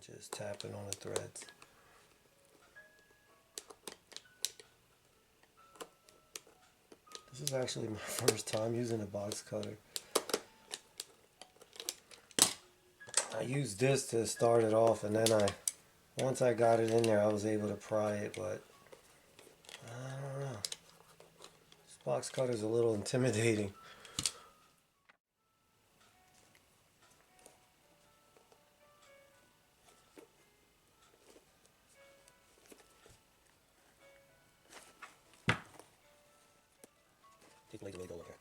just tapping on the threads. This is actually my first time using a box cutter. I used this to start it off, and then once I got it in there, I was able to pry it, but I don't know. This box cutter is a little intimidating. Take the blade away, go look here.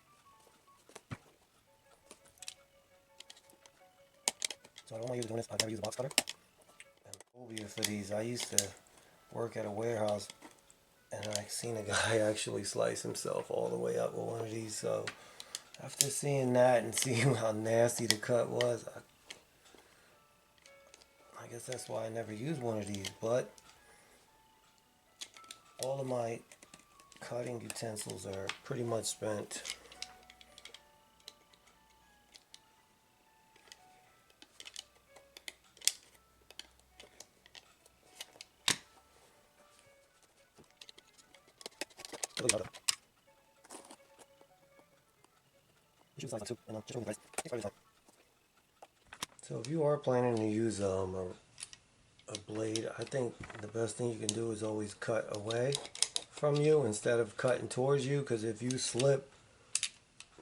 So I don't want you doing this. I've never used a box cutter. And phobia for these. I used to work at a warehouse, and I seen a guy actually slice himself all the way up with one of these. So after seeing that and seeing how nasty the cut was, I guess that's why I never used one of these. But all of my cutting utensils are pretty much spent. So if you are planning to use a blade, I think the best thing you can do is always cut away from you instead of cutting towards you, because if you slip,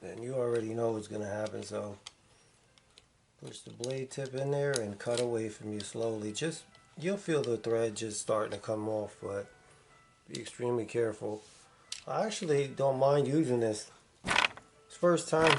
then you already know what's going to happen. So push the blade tip in there and cut away from you slowly. You'll feel the thread just starting to come off, but be extremely careful. I actually don't mind using this. It's first time.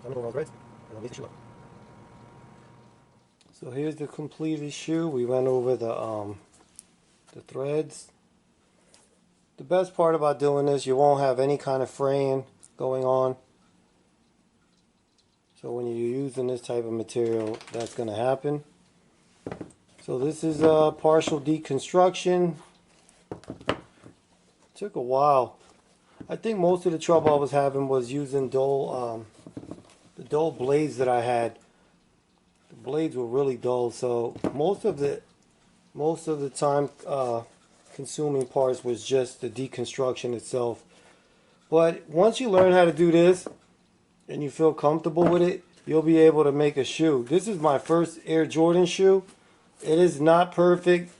I'm going to threads, and I'll leave the shoe up. So here's the completed shoe. We went over the threads. The best part about doing this, you won't have any kind of fraying going on. So when you're using this type of material, that's going to happen. So this is a partial deconstruction. Took a while. I think most of the trouble I was having was using the dull blades that I had. The blades were really dull, so most of the time consuming parts was just the deconstruction itself. But once you learn how to do this and you feel comfortable with it, you'll be able to make a shoe. This is my first Air Jordan shoe. It is not perfect.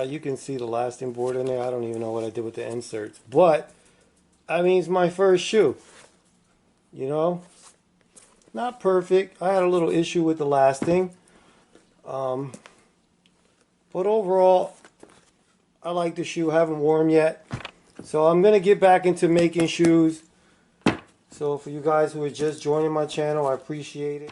You can see the lasting board in there. I don't even know what I did with the inserts. But, I mean, it's my first shoe. You know? Not perfect. I had a little issue with the lasting. But overall, I like the shoe. I haven't worn them yet. So I'm going to get back into making shoes. So for you guys who are just joining my channel, I appreciate it.